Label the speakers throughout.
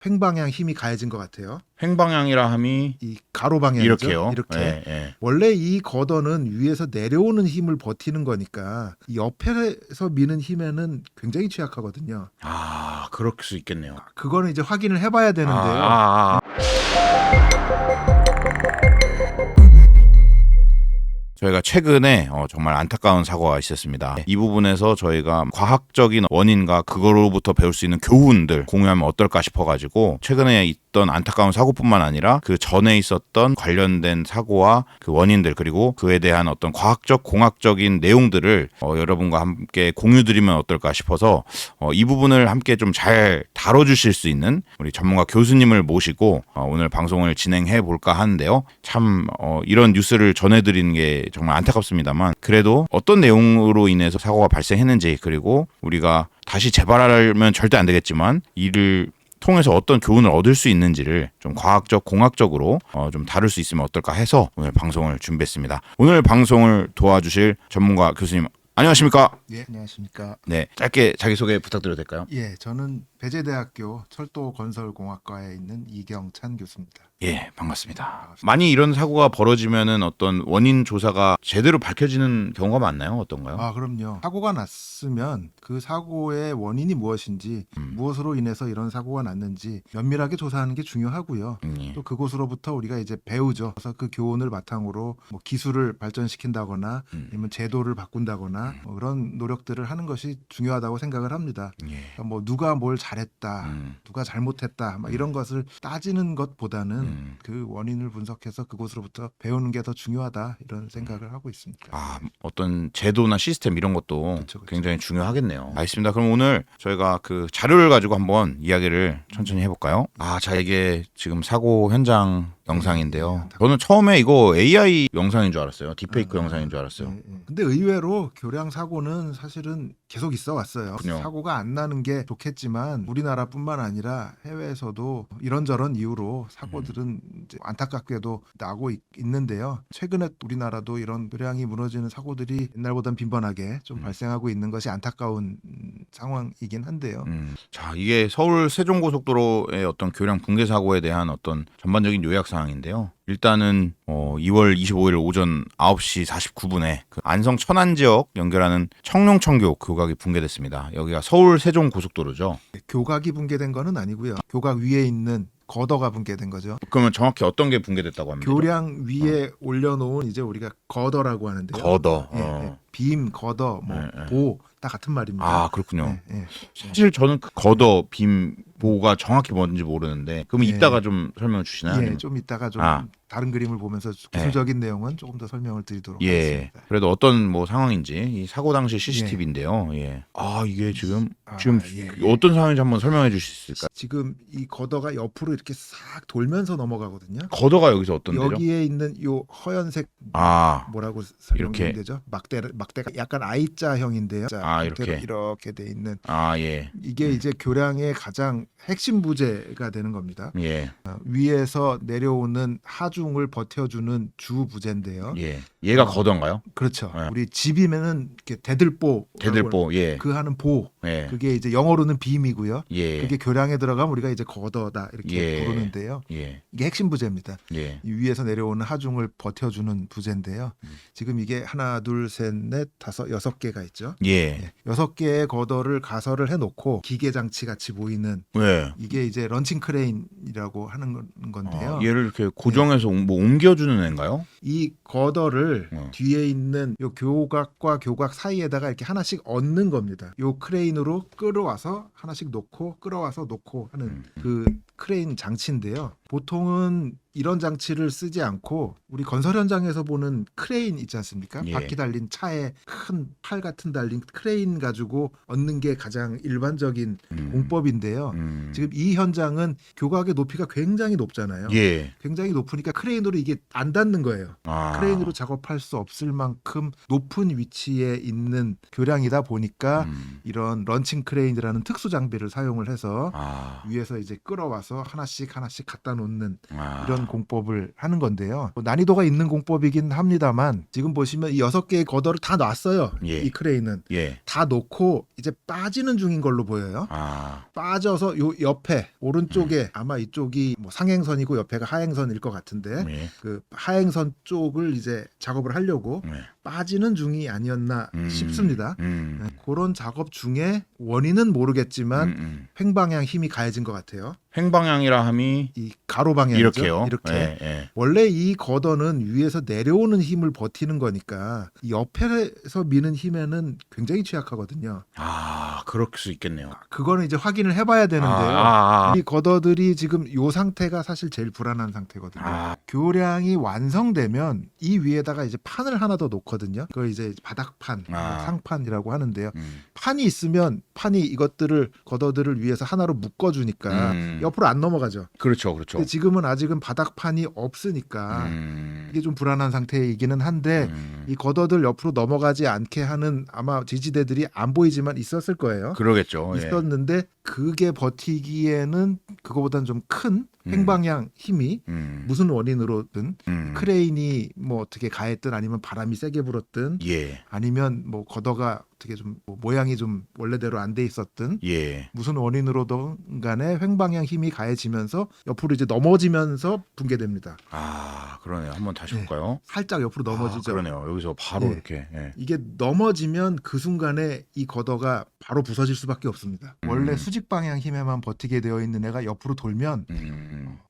Speaker 1: 횡방향 힘이 가해진 것 같아요.
Speaker 2: 횡방향이라 함이
Speaker 1: 이 가로 방향이죠.
Speaker 2: 이렇게요.
Speaker 1: 이렇게.
Speaker 2: 예, 예.
Speaker 1: 원래 이 걷어는 위에서 내려오는 힘을 버티는 거니까 이 옆에서 미는 힘에는 굉장히 취약하거든요.
Speaker 2: 아, 그럴 수 있겠네요.
Speaker 1: 그거는 이제 확인을 해봐야 되는데요.
Speaker 2: 저희가 최근에 정말 안타까운 사고가 있었습니다. 이 부분에서 저희가 과학적인 원인과 그거로부터 배울 수 있는 교훈들 공유하면 어떨까 싶어가지고 최근에 있던 안타까운 사고뿐만 아니라 그 전에 있었던 관련된 사고와 그 원인들 그리고 그에 대한 어떤 과학적 공학적인 내용들을 여러분과 함께 공유드리면 어떨까 싶어서 이 부분을 함께 좀 잘 다뤄주실 수 있는 우리 전문가 교수님을 모시고 오늘 방송을 진행해 볼까 하는데요. 참 이런 뉴스를 전해드리는 게 정말 안타깝습니다만 그래도 어떤 내용으로 인해서 사고가 발생했는지 그리고 우리가 다시 재발하면 절대 안 되겠지만 이를 통해서 어떤 교훈을 얻을 수 있는지를 좀 과학적, 공학적으로 좀 다룰 수 있으면 어떨까 해서 오늘 방송을 준비했습니다. 오늘 방송을 도와주실 전문가 교수님 안녕하십니까?
Speaker 1: 예, 안녕하십니까?
Speaker 2: 네, 짧게 자기소개 부탁드려도 될까요?
Speaker 1: 예, 저는 배재대학교 철도건설공학과에 있는 이경찬 교수입니다.
Speaker 2: 예, 반갑습니다. 많이 이런 사고가 벌어지면은 어떤 원인 조사가 제대로 밝혀지는 경우가 많나요? 어떤가요?
Speaker 1: 아, 그럼요. 사고가 났으면 그 사고의 원인이 무엇인지, 무엇으로 인해서 이런 사고가 났는지 면밀하게 조사하는 게 중요하고요.
Speaker 2: 예.
Speaker 1: 또 그곳으로부터 우리가 이제 배우죠. 그래서 그 교훈을 바탕으로 뭐 기술을 발전시킨다거나 아니면 제도를 바꾼다거나 뭐 그런 노력들을 하는 것이 중요하다고 생각을 합니다.
Speaker 2: 예.
Speaker 1: 그러니까 뭐 누가 뭘 잘했다, 누가 잘못했다, 막 이런 것을 따지는 것보다는 그 원인을 분석해서 그곳으로부터 배우는 게 더 중요하다 이런 생각을 하고 있습니다.
Speaker 2: 아, 어떤 제도나 시스템 이런 것도
Speaker 1: 그쵸.
Speaker 2: 굉장히 중요하겠네요. 알겠습니다. 그럼 오늘 저희가 그 자료를 가지고 한번 이야기를 천천히 해볼까요? 아, 자, 이게 지금 사고 현장 영상인데요. 저는 처음에 이거 AI 영상인 줄 알았어요. 딥페이크 영상인 줄 알았어요.
Speaker 1: 예. 근데 의외로 교량 사고는 사실은 계속 있어 왔어요.
Speaker 2: 그렇군요.
Speaker 1: 사고가 안 나는 게 좋겠지만 우리나라뿐만 아니라 해외에서도 이런저런 이유로 사고들은 이제 안타깝게도 나고 있는데요. 최근에 우리나라도 이런 교량이 무너지는 사고들이 옛날보단 빈번하게 좀 발생하고 있는 것이 안타까운 상황이긴 한데요.
Speaker 2: 자, 이게 서울 세종고속도로의 어떤 교량 붕괴 사고에 대한 어떤 전반적인 요약 사항인데요. 일단은 2월 25일 오전 9시 49분에 그 안성 천안 지역 연결하는 청룡청교 교각이 붕괴됐습니다. 여기가 서울 세종고속도로죠.
Speaker 1: 교각이 붕괴된 거는 아니고요. 교각 위에 있는 거더가 붕괴된 거죠.
Speaker 2: 그러면 정확히 어떤 게 붕괴됐다고 합니까?
Speaker 1: 교량 위에 올려놓은 이제 우리가 거더라고 하는데요.
Speaker 2: 거더.
Speaker 1: 예. 빔, 거더, 뭐
Speaker 2: 예.
Speaker 1: 보 다 같은 말입니다.
Speaker 2: 아, 그렇군요.
Speaker 1: 예.
Speaker 2: 사실 저는 그 거더, 빔, 보가 정확히 뭔지 모르는데 그럼
Speaker 1: 예.
Speaker 2: 이따가 좀 설명 주시나요?
Speaker 1: 예,
Speaker 2: 아니면?
Speaker 1: 좀 이따가 좀
Speaker 2: 아.
Speaker 1: 다른 그림을 보면서 기술적인 내용은 조금 더 설명을 드리도록
Speaker 2: 예.
Speaker 1: 하겠습니다.
Speaker 2: 그래도 어떤 뭐 상황인지 이 사고 당시 CCTV인데요. 예. 아, 이게 지금
Speaker 1: 예.
Speaker 2: 어떤 상황인지 한번 설명해 주실 수 있을까요?
Speaker 1: 지금 이 거더가 옆으로 이렇게 싹 돌면서 넘어가거든요.
Speaker 2: 거더가 여기서 어떤 데죠?
Speaker 1: 여기에 있는 요 허연색
Speaker 2: 아,
Speaker 1: 뭐라고
Speaker 2: 이렇게.
Speaker 1: 설명이 되죠? 막대가 약간 I자형인데요.
Speaker 2: 아,
Speaker 1: 이렇게 돼 있는
Speaker 2: 아, 예.
Speaker 1: 이게 이제 교량의 가장 핵심 부재가 되는 겁니다.
Speaker 2: 예.
Speaker 1: 위에서 내려오는 하중을 버텨주는 주 부재인데요.
Speaker 2: 예. 얘가 거더인가요?
Speaker 1: 그렇죠.
Speaker 2: 예.
Speaker 1: 우리 집이면은 이렇게 대들보,
Speaker 2: 대들보. 예.
Speaker 1: 그 하는 보,
Speaker 2: 예.
Speaker 1: 그게 이제 영어로는 빔이고요.
Speaker 2: 예.
Speaker 1: 그게 교량에 들어가면 우리가 이제 거더다 이렇게
Speaker 2: 예.
Speaker 1: 부르는데요.
Speaker 2: 예.
Speaker 1: 이게 핵심 부재입니다.
Speaker 2: 예.
Speaker 1: 이 위에서 내려오는 하중을 버텨주는 부재인데요. 지금 이게 하나, 둘, 셋, 넷, 다섯, 6개가 있죠.
Speaker 2: 예.
Speaker 1: 6개의 거더를 가설을 해놓고 기계 장치 같이 보이는
Speaker 2: 예.
Speaker 1: 이게 이제 런칭 크레인이라고 하는 건데요.
Speaker 2: 얘를 이렇게 고정해서 뭐 옮겨주는 애인가요?
Speaker 1: 이 거더를 뒤에 있는 요 교각과 교각 사이에다가 이렇게 하나씩 얹는 겁니다. 요 크레인으로 끌어와서 하나씩 놓고 끌어와서 놓고 하는 그 크레인 장치인데요. 보통은 이런 장치를 쓰지 않고 우리 건설 현장에서 보는 크레인 있지 않습니까?
Speaker 2: 예.
Speaker 1: 바퀴 달린 차에 큰 팔 같은 달린 크레인 가지고 얹는 게 가장 일반적인 공법인데요. 지금 이 현장은 교각의 높이가 굉장히 높잖아요.
Speaker 2: 예.
Speaker 1: 굉장히 높으니까 크레인으로 이게 안 닿는 거예요.
Speaker 2: 아.
Speaker 1: 크레인으로 작업할 수 없을 만큼 높은 위치에 있는 교량이다 보니까 이런 런칭 크레인이라는 특수 장비를 사용을 해서
Speaker 2: 아.
Speaker 1: 위에서 이제 끌어와서 넣어서 하나씩 갖다 놓는
Speaker 2: 아.
Speaker 1: 이런 공법을 하는 건데요. 뭐 난이도가 있는 공법이긴 합니다만 지금 보시면 이 6개의 걷어를 다 놨어요.
Speaker 2: 예.
Speaker 1: 이 크레인은
Speaker 2: 예.
Speaker 1: 다 놓고 이제 빠지는 중인 걸로 보여요.
Speaker 2: 아.
Speaker 1: 빠져서 요 옆에 오른쪽에 아마 이쪽이 뭐 상행선이고 옆에가 하행선일 것 같은데
Speaker 2: 예.
Speaker 1: 그 하행선 쪽을 이제 작업을 하려고
Speaker 2: 예.
Speaker 1: 빠지는 중이 아니었나 싶습니다. 네, 그런 작업 중에 원인은 모르겠지만 횡방향 힘이 가해진 것 같아요.
Speaker 2: 횡방향이라 함이
Speaker 1: 이 가로 방향이죠.
Speaker 2: 이렇게요.
Speaker 1: 이렇게.
Speaker 2: 예, 예.
Speaker 1: 원래 이 걷어는 위에서 내려오는 힘을 버티는 거니까 이 옆에서 미는 힘에는 굉장히 취약하거든요.
Speaker 2: 아, 그럴 수 있겠네요.
Speaker 1: 그거는 이제 확인을 해봐야 되는데요. 이 걷어들이 지금 이 상태가 사실 제일 불안한 상태거든요.
Speaker 2: 아.
Speaker 1: 교량이 완성되면 이 위에다가 이제 판을 하나 더 놓거든요. 그걸 이제 바닥판, 상판이라고 하는데요. 판이 있으면 판이 이것들을 걷어들을 위해서 하나로 묶어주니까 옆으로 안 넘어가죠.
Speaker 2: 그렇죠, 그렇죠.
Speaker 1: 근데 지금은 아직은 바닥판이 없으니까 이게 좀 불안한 상태이기는 한데 이 걷어들 옆으로 넘어가지 않게 하는 아마 지지대들이 안 보이지만 있었을 거예요.
Speaker 2: 그러겠죠.
Speaker 1: 있었는데 그게 버티기에는 그거보다는 좀 큰 횡방향 힘이 무슨 원인으로든 크레인이 뭐 어떻게 가했든 아니면 바람이 세게 불었든
Speaker 2: 예.
Speaker 1: 아니면 뭐 걷어가 어떻게 좀뭐 모양이 좀 원래대로 안 돼 있었든
Speaker 2: 예.
Speaker 1: 무슨 원인으로든 간에 횡방향 힘이 가해지면서 옆으로 이제 넘어지면서 붕괴됩니다.
Speaker 2: 아, 그러네요. 한번 다시
Speaker 1: 네.
Speaker 2: 볼까요?
Speaker 1: 살짝 옆으로 넘어지죠.
Speaker 2: 아, 그러네요. 여기서 바로
Speaker 1: 네.
Speaker 2: 이렇게. 예.
Speaker 1: 이게 넘어지면 그 순간에 이 걷어가 바로 부서질 수밖에 없습니다. 원래 수직 방향 힘에만 버티게 되어 있는 애가 옆으로 돌면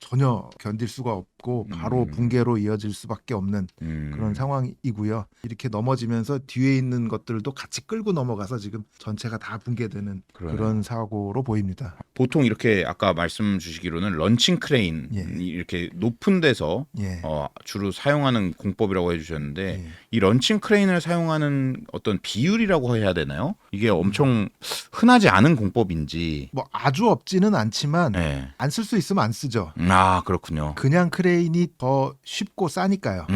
Speaker 1: 전혀 견딜 수가 없고 바로 붕괴로 이어질 수밖에 없는 그런 상황이고요. 이렇게 넘어지면서 뒤에 있는 것들도 같이 끌고 넘어가서 지금 전체가 다 붕괴되는
Speaker 2: 그러네요.
Speaker 1: 그런 사고로 보입니다.
Speaker 2: 보통 이렇게 아까 말씀 주시기로는 런칭 크레인
Speaker 1: 예.
Speaker 2: 이렇게 높은 데서
Speaker 1: 예.
Speaker 2: 주로 사용하는 공법이라고 해주셨는데
Speaker 1: 예.
Speaker 2: 이 런칭 크레인을 사용하는 어떤 비율이라고 해야 되나요? 이게 엄청 흔하지 않은 공법인지.
Speaker 1: 뭐 아주 없지는 않지만
Speaker 2: 예.
Speaker 1: 안 쓸 수 있으면 안 쓰죠.
Speaker 2: 아, 그렇군요.
Speaker 1: 그냥 크레인이 더 쉽고 싸니까요.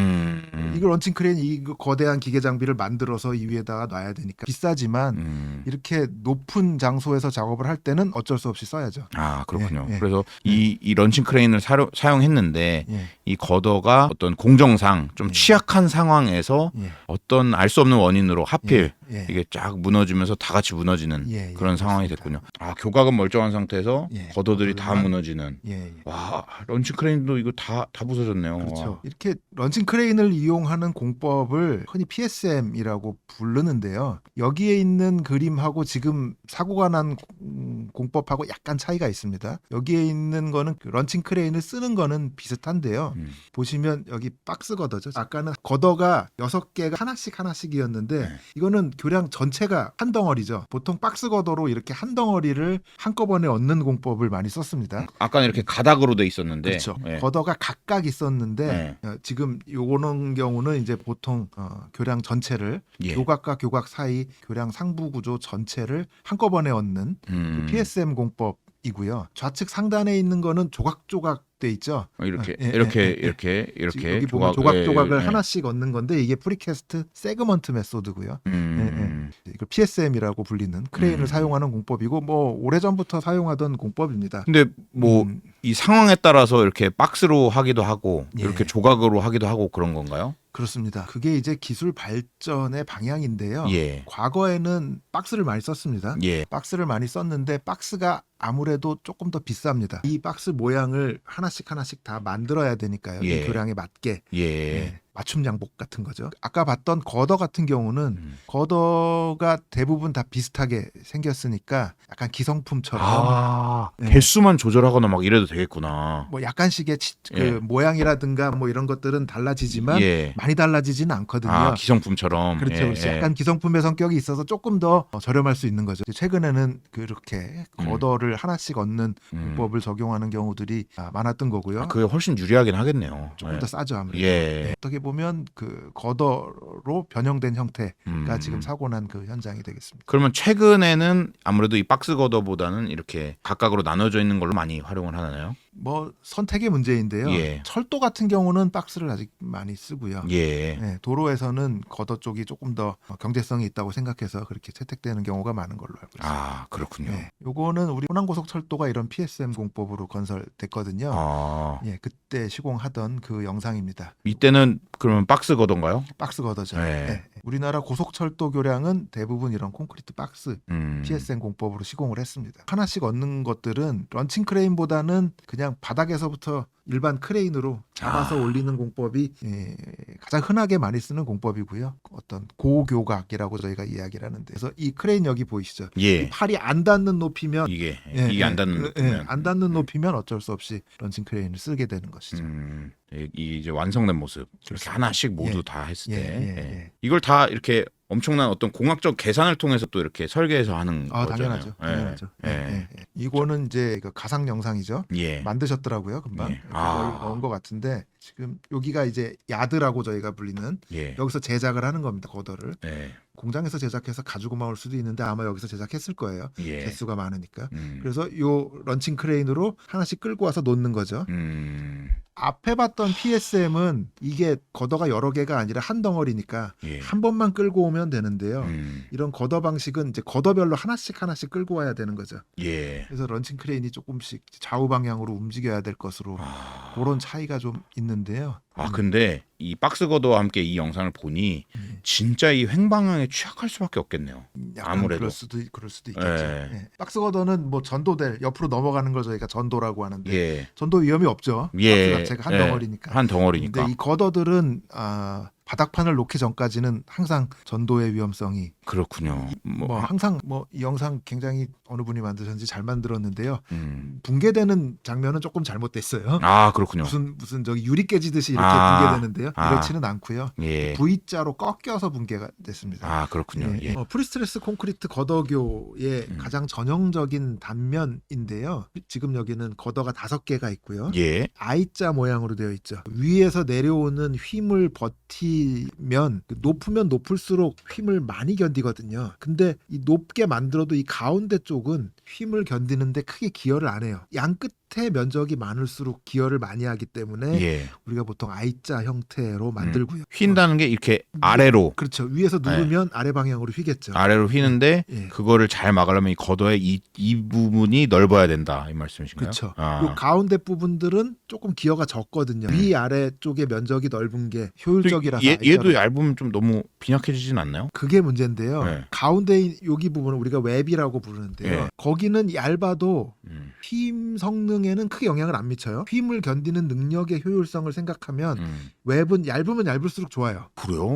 Speaker 1: 이거 런칭 크레인 이거 거대한 기계 장비를 만들어서 이 위에다가 놔야 되니까 비싸지만 이렇게 높은 장소에서 작업을 할 때는 어쩔 수 없이 써야죠.
Speaker 2: 아, 그렇군요.
Speaker 1: 예, 예.
Speaker 2: 그래서 이 런칭 크레인을 사용했는데
Speaker 1: 예.
Speaker 2: 이 걷어가 어떤 공정상 좀 취약한 상황에서
Speaker 1: 예.
Speaker 2: 어떤 알 수 없는 원인으로 하필
Speaker 1: 예.
Speaker 2: 이게 쫙 무너지면서 다 같이 무너지는
Speaker 1: 예, 예,
Speaker 2: 그런 상황이
Speaker 1: 그렇습니다.
Speaker 2: 됐군요. 아, 교각은 멀쩡한 상태에서
Speaker 1: 예,
Speaker 2: 걷어들이 다
Speaker 1: 걷어들만-
Speaker 2: 무너지는.
Speaker 1: 예, 예.
Speaker 2: 와, 런칭 크레인도 이거 다 부서졌네요.
Speaker 1: 그렇죠.
Speaker 2: 와.
Speaker 1: 이렇게 런칭 크레인을 이용하는 공법을 흔히 PSM이라고 부르는데요. 여기에 있는 그림하고 지금 사고가 난 공법하고 약간 차이가 있습니다. 여기에 있는 거는 그 런칭 크레인을 쓰는 거는 비슷한데요. 보시면 여기 박스 걷어죠. 아까는 걷어가 6개가 하나씩이었는데
Speaker 2: 네.
Speaker 1: 이거는 교량 전체가 한 덩어리죠. 보통 박스 걷어로 이렇게 한 덩어리를 한꺼번에 얻는 공법을 많이 썼습니다.
Speaker 2: 아까는 이렇게 가닥으로 돼 있었는데.
Speaker 1: 그렇죠.
Speaker 2: 예.
Speaker 1: 걷어가 각각 있었는데 지금 요거는 경우는 이제 보통 교량 전체를
Speaker 2: 예.
Speaker 1: 교각과 교각 사이 교량 상부 구조 전체를 한꺼번에 얻는 그 PSM 공법이고요. 좌측 상단에 있는 거는 조각조각 돼 있죠.
Speaker 2: 이렇게
Speaker 1: 예,
Speaker 2: 이렇게
Speaker 1: 예, 예.
Speaker 2: 이렇게
Speaker 1: 지금
Speaker 2: 이렇게
Speaker 1: 여기 보면 조각조각을
Speaker 2: 예, 예.
Speaker 1: 하나씩 얻는 건데 이게 프리캐스트 세그먼트 메소드고요. 이걸 PSM이라고 불리는 크레인을 사용하는 공법이고 뭐 오래전부터 사용하던 공법입니다.
Speaker 2: 근데 뭐 이 상황에 따라서 이렇게 박스로 하기도 하고
Speaker 1: 예.
Speaker 2: 이렇게 조각으로 하기도 하고 그런 건가요?
Speaker 1: 그렇습니다. 그게 이제 기술 발전의 방향인데요.
Speaker 2: 예.
Speaker 1: 과거에는 박스를 많이 썼습니다.
Speaker 2: 예.
Speaker 1: 박스를 많이 썼는데 박스가 아무래도 조금 더 비쌉니다. 이 박스 모양을 하나씩 다 만들어야 되니까요.
Speaker 2: 예.
Speaker 1: 이 교량에 맞게.
Speaker 2: 예.
Speaker 1: 맞춤 양복 같은 거죠. 아까 봤던 걷어 같은 경우는 걷어가 대부분 다 비슷하게 생겼으니까 약간 기성품처럼
Speaker 2: 아,
Speaker 1: 네.
Speaker 2: 개수만 조절하거나 막 이래도 되겠구나.
Speaker 1: 뭐 약간씩의 그
Speaker 2: 예.
Speaker 1: 모양이라든가 뭐 이런 것들은 달라지지만
Speaker 2: 예.
Speaker 1: 많이 달라지지는 않거든요.
Speaker 2: 아, 기성품처럼.
Speaker 1: 그렇죠,
Speaker 2: 예,
Speaker 1: 그렇죠.
Speaker 2: 예.
Speaker 1: 약간 기성품의 성격이 있어서 조금 더 저렴할 수 있는 거죠. 최근에는 그렇게 걷어를 하나씩 얻는 공법을 적용하는 경우들이 많았던 거고요.
Speaker 2: 아, 그게 훨씬 유리하긴 하겠네요.
Speaker 1: 조금
Speaker 2: 예.
Speaker 1: 더 싸죠 아무래도.
Speaker 2: 예.
Speaker 1: 네, 어떻게 보면 그 걷어로 변형된 형태가 지금
Speaker 2: 음.
Speaker 1: 사고 난 그 현장이 되겠습니다.
Speaker 2: 그러면 최근에는 아무래도 이 박스 걷어보다는 이렇게 각각으로 나눠져 있는 걸로 많이 활용을 하나요?
Speaker 1: 뭐 선택의 문제인데요.
Speaker 2: 예.
Speaker 1: 철도 같은 경우는 박스를 아직 많이 쓰고요.
Speaker 2: 예.
Speaker 1: 네, 도로에서는 걷어 쪽이 조금 더 경제성이 있다고 생각해서 그렇게 채택되는 경우가 많은 걸로 알고 있습니다.
Speaker 2: 아, 그렇군요.
Speaker 1: 네, 요거는 우리 호남고속철도가 이런 PSM 공법으로 건설됐거든요.
Speaker 2: 아,
Speaker 1: 예, 그때 시공하던 그 영상입니다.
Speaker 2: 이때는 그러면 박스 거던가요?
Speaker 1: 박스 걷어죠.
Speaker 2: 네.
Speaker 1: 네. 우리나라 고속철도 교량은 대부분 이런 콘크리트 박스 PSM 공법으로 시공을 했습니다. 하나씩 얻는 것들은 런칭 크레인보다는 그냥 바닥에서부터 일반 크레인으로 잡아서 올리는 공법이 가장 흔하게 많이 쓰는 공법이고요. 어떤 고교각이라고 저희가 이야기를 하는데, 그래서 이 크레인 여기 보이시죠?
Speaker 2: 예.
Speaker 1: 이 팔이 안 닿는 높이면
Speaker 2: 이게 안 닿는 높이면
Speaker 1: 안 닿는 높이면 어쩔 수 없이 런칭 크레인을 쓰게 되는 것이죠.
Speaker 2: 이 이제 완성된 모습 이렇게
Speaker 1: 그렇습니다.
Speaker 2: 하나씩 모두
Speaker 1: 예.
Speaker 2: 다 했을
Speaker 1: 예,
Speaker 2: 때
Speaker 1: 예,
Speaker 2: 예.
Speaker 1: 예.
Speaker 2: 이걸 다 이렇게 엄청난 어떤 공학적 계산을 통해서 또 이렇게 설계해서 하는 거잖아요.
Speaker 1: 당연하죠.
Speaker 2: 예.
Speaker 1: 당연하죠.
Speaker 2: 예.
Speaker 1: 예. 이거는 이제 그 가상 영상이죠.
Speaker 2: 예.
Speaker 1: 만드셨더라고요, 금방.
Speaker 2: 예.
Speaker 1: 그걸 넣은 것 같은데, 지금 여기가 이제 야드라고 저희가 불리는,
Speaker 2: 예.
Speaker 1: 여기서 제작을 하는 겁니다. 걷어를
Speaker 2: 예.
Speaker 1: 공장에서 제작해서 가지고 올 수도 있는데 아마 여기서 제작했을 거예요.
Speaker 2: 예.
Speaker 1: 개수가 많으니까.
Speaker 2: 음.
Speaker 1: 그래서 요 런칭 크레인으로 하나씩 끌고 와서 놓는 거죠. 앞에 봤던 PSM은 이게 걷어가 여러 개가 아니라 한 덩어리니까
Speaker 2: 예.
Speaker 1: 한 번만 끌고 오면 되는데요.
Speaker 2: 음.
Speaker 1: 이런 걷어 방식은 이제 걷어별로 하나씩 끌고 와야 되는 거죠.
Speaker 2: 예.
Speaker 1: 그래서 런칭 크레인이 조금씩 좌우 방향으로 움직여야 될 것으로 그런 차이가 좀 있는데요.
Speaker 2: 근데 이 박스 거도와 함께 이 영상을 보니 진짜 이 횡방향에 취약할 수밖에 없겠네요.
Speaker 1: 약간
Speaker 2: 아무래도.
Speaker 1: 그럴 수도 있겠죠.
Speaker 2: 예.
Speaker 1: 예. 박스 걷어는 뭐 전도될 옆으로 넘어가는 걸 저희가 전도라고 하는데
Speaker 2: 예.
Speaker 1: 전도 위험이 없죠.
Speaker 2: 예.
Speaker 1: 박스 자체가 한 덩어리니까.
Speaker 2: 한 덩어리니까.
Speaker 1: 근데 이 걷어들은 바닥판을 놓기 전까지는 항상 전도의 위험성이
Speaker 2: 그렇군요.
Speaker 1: 뭐 항상 뭐 이 영상 굉장히 어느 분이 만드셨는지 잘 만들었는데요.
Speaker 2: 음.
Speaker 1: 붕괴되는 장면은 조금 잘못됐어요.
Speaker 2: 그렇군요.
Speaker 1: 무슨 저기 유리 깨지듯이 이렇게 붕괴되는데요. 그렇지는 않고요.
Speaker 2: 예.
Speaker 1: V자로 꺾여서 붕괴가 됐습니다.
Speaker 2: 그렇군요. 예.
Speaker 1: 프리스트레스 콘크리트 걷어교의 가장 전형적인 단면인데요. 지금 여기는 걷어가 5개가 있고요.
Speaker 2: 예.
Speaker 1: I자 모양으로 되어 있죠. 위에서 내려오는 힘을 버티면 높으면 높을수록 힘을 많이 견디거든요. 근데 이 높게 만들어도 이 가운데 쪽은 힘을 견디는데 크게 기여를 안 해요. 양 끝에 면적이 많을수록 기여를 많이 하기 때문에
Speaker 2: 예.
Speaker 1: 우리가 보통 I자 형태로 만들고요.
Speaker 2: 휜다는 게 이렇게 아래로
Speaker 1: 그렇죠. 위에서 누르면 아래 방향으로 휘겠죠.
Speaker 2: 아래로 휘는데
Speaker 1: 예.
Speaker 2: 그거를 잘 막으려면 이 걷어의 이 부분이 넓어야 된다 이 말씀이신가요?
Speaker 1: 그렇죠. 요 가운데 부분들은 조금 기여가 적거든요. 위 아래 쪽의 면적이 넓은 게 효율적이라서.
Speaker 2: 얘도 얇으면 좀 너무 빈약해지진 않나요?
Speaker 1: 그게 문제인데요.
Speaker 2: 네.
Speaker 1: 가운데 여기 부분은 우리가 웹이라고 부르는데요.
Speaker 2: 네.
Speaker 1: 거기는 얇아도 힘 성능에는 크게 영향을 안 미쳐요. 힘을 견디는 능력의 효율성을 생각하면 웹은 얇으면 얇을수록 좋아요.
Speaker 2: 그래요?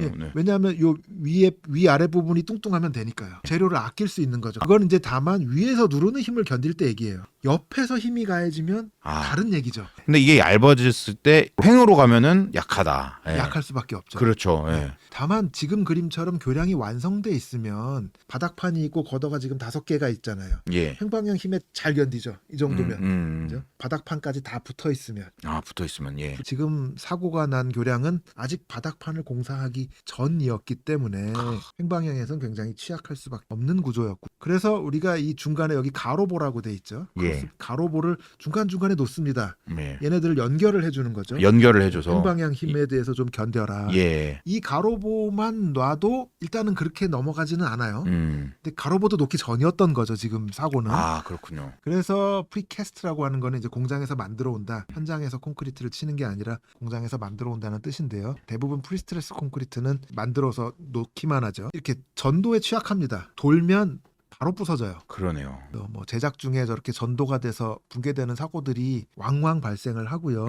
Speaker 1: 예,
Speaker 2: 네.
Speaker 1: 왜냐하면 요 위 아래 부분이 뚱뚱하면 되니까요. 재료를 아낄 수 있는 거죠. 그건 이제 다만 위에서 누르는 힘을 견딜 때 얘기예요. 옆에서 힘이 가해지면 다른 얘기죠.
Speaker 2: 근데 이게 얇아졌을 때 횡으로 가면은 약하다. 예.
Speaker 1: 약할 수밖에 없죠.
Speaker 2: 그렇죠. 예.
Speaker 1: 다만 지금 그림처럼 교량이 완성돼 있으면 바닥판이 있고 걷어가 지금 5개가 있잖아요.
Speaker 2: 예.
Speaker 1: 횡방향 힘에 잘 견디죠. 이 정도면. 그죠? 바닥판까지 다 붙어 있으면.
Speaker 2: 붙어 있으면 예.
Speaker 1: 지금 사고가 난 교량은 아직 바닥판을 공사하기 전이었기 때문에 횡방향에선 굉장히 취약할 수밖에 없는 구조였고, 그래서 우리가 이 중간에 여기 가로보라고 돼 있죠.
Speaker 2: 예.
Speaker 1: 가로보를 중간중간에 놓습니다.
Speaker 2: 예.
Speaker 1: 얘네들을 연결을 해주는 거죠.
Speaker 2: 연결을 해줘서
Speaker 1: 횡방향 힘에 대해서 좀 견뎌라.
Speaker 2: 예.
Speaker 1: 이 가로보만 놔도 일단은 그렇게 넘어가지는 않아요. 근데 가로보도 놓기 전이었던 거죠, 지금 사고는.
Speaker 2: 그렇군요.
Speaker 1: 그래서 프리캐스트라고 하는 거는 이제 공장에서 만들어 온다. 현장에서 콘크리트를 치는 게 아니라 공장에서 만들어 온다는 뜻인데요. 대부분 프리스트레스 콘크리트는 만들어서 놓기만 하죠. 이렇게 전도에 취약합니다. 돌면 바로 부서져요.
Speaker 2: 그러네요.
Speaker 1: 뭐 제작 중에 저렇게 전도가 돼서 붕괴되는 사고들이 왕왕 발생을 하고요.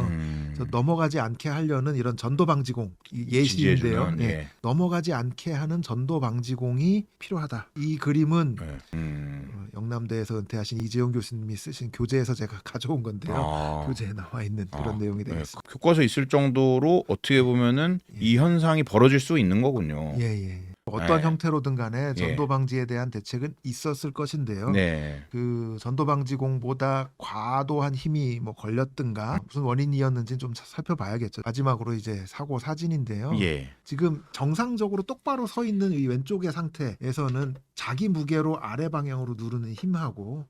Speaker 1: 그래서 넘어가지 않게 하려는 이런 전도 방지공, 예시인데요.
Speaker 2: 지지해주면, 예.
Speaker 1: 넘어가지 않게 하는 전도 방지공이 필요하다. 이 그림은
Speaker 2: 예.
Speaker 1: 영남대에서 은퇴하신 이재용 교수님이 쓰신 교재에서 제가 가져온 건데요. 교재에 나와 있는 그런 내용이 되겠습니다.
Speaker 2: 교과서에 있을 정도로 어떻게 보면은 이 현상이 벌어질 수 있는 거군요.
Speaker 1: 예. 어떤
Speaker 2: 네.
Speaker 1: 형태로든 간에 전도 방지에 대한 대책은 있었을 것인데요.
Speaker 2: 네.
Speaker 1: 그 전도 방지공보다 과도한 힘이 뭐 걸렸든가 무슨 원인이었는지 좀 살펴봐야겠죠. 마지막으로 이제 사고 사진인데요.
Speaker 2: 예.
Speaker 1: 지금 정상적으로 똑바로 서 있는 이 왼쪽의 상태에서는 자기 무게로 아래 방향으로 누르는 힘하고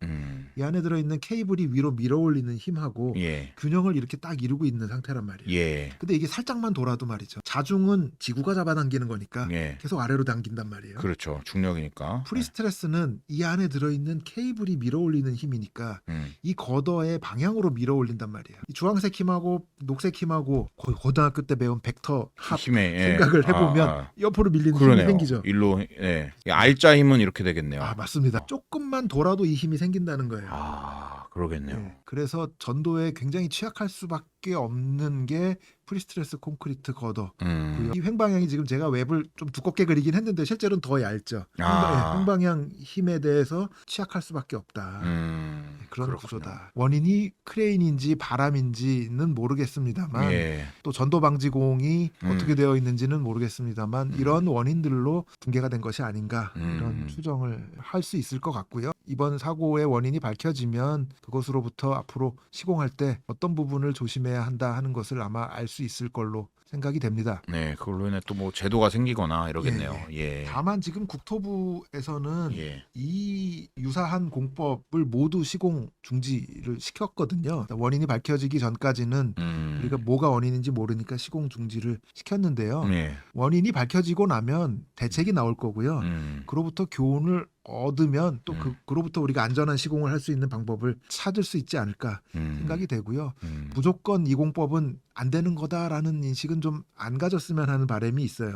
Speaker 1: 이 안에 들어있는 케이블이 위로 밀어 올리는 힘하고
Speaker 2: 예.
Speaker 1: 균형을 이렇게 딱 이루고 있는 상태란 말이에요.
Speaker 2: 예.
Speaker 1: 근데 이게 살짝만 돌아도 말이죠. 자중은 지구가 잡아당기는 거니까
Speaker 2: 예.
Speaker 1: 계속 아래로 당긴단 말이에요.
Speaker 2: 그렇죠. 중력이니까.
Speaker 1: 프리스트레스는 이 안에 들어있는 케이블이 밀어 올리는 힘이니까 이 걷어의 방향으로 밀어 올린단 말이에요. 이 주황색 힘하고 녹색 힘하고 거의 고등학교 때 배운 벡터 합
Speaker 2: 힘에
Speaker 1: 생각을 해보면 옆으로 밀리는 힘이
Speaker 2: 그러네요.
Speaker 1: 생기죠.
Speaker 2: 일로 예. 알자 힘은 이렇게 되겠네요.
Speaker 1: 맞습니다. 조금만 돌아도 이 힘이 생긴다는 거예요.
Speaker 2: 그러겠네요.
Speaker 1: 네. 그래서 전도에 굉장히 취약할 수밖에 없는 게 프리스트레스 콘크리트 걷어. 이 횡방향이 지금 제가 웹을 좀 두껍게 그리긴 했는데 실제로는 더 얇죠. 횡방향 힘에 대해서 취약할 수밖에 없다. 그런
Speaker 2: 그렇군요.
Speaker 1: 구조다. 원인이 크레인인지 바람인지는 모르겠습니다만
Speaker 2: 예.
Speaker 1: 또 전도 방지공이 어떻게 되어 있는지는 모르겠습니다만 이런 원인들로 붕괴가 된 것이 아닌가 이런 추정을 할 수 있을 것 같고요. 이번 사고의 원인이 밝혀지면 그것으로부터 앞으로 시공할 때 어떤 부분을 조심해야 한다 하는 것을 아마 알 수 있을 걸로 생각이 됩니다.
Speaker 2: 네, 그걸로 인해 또 뭐 제도가 생기거나 이러겠네요. 예.
Speaker 1: 다만 지금 국토부에서는
Speaker 2: 예.
Speaker 1: 이 유사한 공법을 모두 시공 중지를 시켰거든요. 원인이 밝혀지기 전까지는 우리가 뭐가 원인인지 모르니까 시공 중지를 시켰는데요.
Speaker 2: 예.
Speaker 1: 원인이 밝혀지고 나면 대책이 나올 거고요. 그로부터 교훈을 얻으면 또 그로부터 우리가 안전한 시공을 할 수 있는 방법을 찾을 수 있지 않을까 생각이 되고요. 무조건 이 공법은 안 되는 거다라는 인식은 좀 안 가졌으면 하는 바람이 있어요.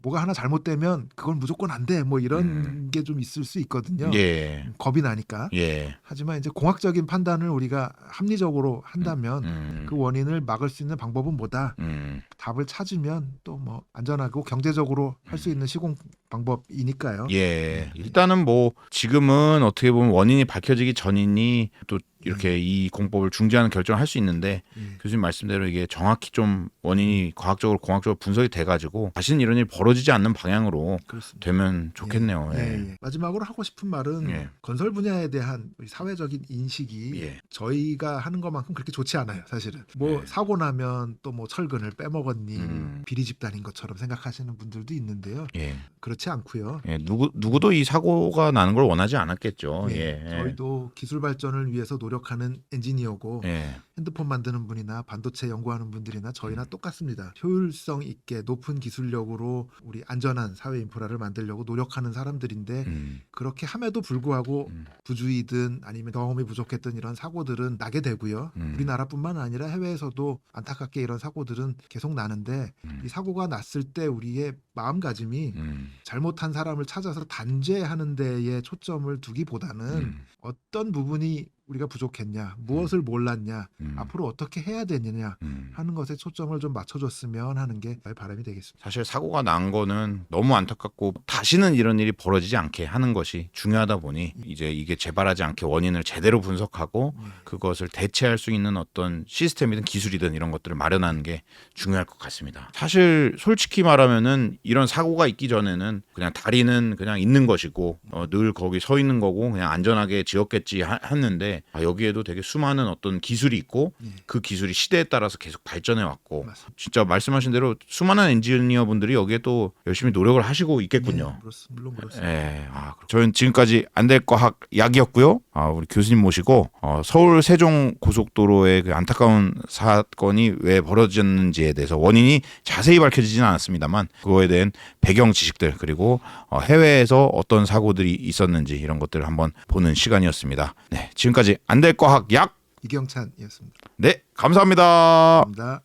Speaker 1: 뭐가 하나 잘못되면 그건 무조건 안 돼. 뭐 이런 게 좀 있을 수 있거든요.
Speaker 2: 예.
Speaker 1: 겁이 나니까.
Speaker 2: 예.
Speaker 1: 하지만 이제 공학적인 판단을 우리가 합리적으로 한다면 그 원인을 막을 수 있는 방법은 뭐다. 답을 찾으면 또 뭐 안전하고 경제적으로 할 수 있는 시공 방법이니까요.
Speaker 2: 예. 일단은 뭐 지금은 어떻게 보면 원인이 밝혀지기 전이니 또 이렇게 이 공법을 중지하는 결정을 할 수 있는데 교수님 말씀대로 이게 정확히 좀 원인이 과학적으로 공학적으로 분석이 돼가지고 다시는 이런 일이 벌어지지 않는 방향으로
Speaker 1: 그렇습니다.
Speaker 2: 되면 좋겠네요. 예.
Speaker 1: 마지막으로 하고 싶은 말은 건설 분야에 대한 우리 사회적인 인식이 저희가 하는 것만큼 그렇게 좋지 않아요. 사실은 뭐 사고 나면 또 뭐 철근을 빼먹었니 비리 집단인 것처럼 생각하시는 분들도 있는데요. 그렇지 않고요.
Speaker 2: 누구도 이 사고가 나는 걸 원하지 않았겠죠.
Speaker 1: 저희도 기술 발전을 위해서 노력하는 엔지니어고 핸드폰 만드는 분이나 반도체 연구하는 분들이나 저희나 똑같습니다. 효율성 있게 높은 기술력으로 우리 안전한 사회 인프라를 만들려고 노력하는 사람들인데 그렇게 함에도 불구하고 부주의든 아니면 경험이 부족했던 이런 사고들은 나게 되고요. 우리나라뿐만 아니라 해외에서도 안타깝게 이런 사고들은 계속 나는데 이 사고가 났을 때 우리의 마음가짐이 잘못한 사람을 찾아서 단죄하는 데에 초점을 두기보다는 어떤 부분이 우리가 부족했냐, 무엇을 몰랐냐, 앞으로 어떻게 해야 되느냐 하는 것에 초점을 좀 맞춰줬으면 하는 게 저의 바람이 되겠습니다.
Speaker 2: 사실 사고가 난 거는 너무 안타깝고 다시는 이런 일이 벌어지지 않게 하는 것이 중요하다 보니 이제 이게 재발하지 않게 원인을 제대로 분석하고 그것을 대체할 수 있는 어떤 시스템이든 기술이든 이런 것들을 마련하는 게 중요할 것 같습니다. 사실 솔직히 말하면은 이런 사고가 있기 전에는 그냥 다리는 그냥 있는 것이고 늘 거기 서 있는 거고 그냥 안전하게 지었겠지 했는데 여기에도 되게 수많은 어떤 기술이 있고 그 기술이 시대에 따라서 계속 발전해 왔고 진짜 말씀하신 대로 수많은 엔지니어 분들이 여기에 또 열심히 노력을 하시고 있겠군요.
Speaker 1: 물론 그렇습니다.
Speaker 2: 저희는 지금까지 안될과학 약이었고요. 우리 교수님 모시고 서울 세종 고속도로의 그 안타까운 사건이 왜 벌어졌는지에 대해서 원인이 자세히 밝혀지지는 않았습니다만 그거에 대한 배경 지식들 그리고 해외에서 어떤 사고들이 있었는지 이런 것들을 한번 보는 시간이었습니다. 네, 지금까지 안될과학 약
Speaker 1: 이경찬이었습니다.
Speaker 2: 네, 감사합니다.
Speaker 1: 감사합니다.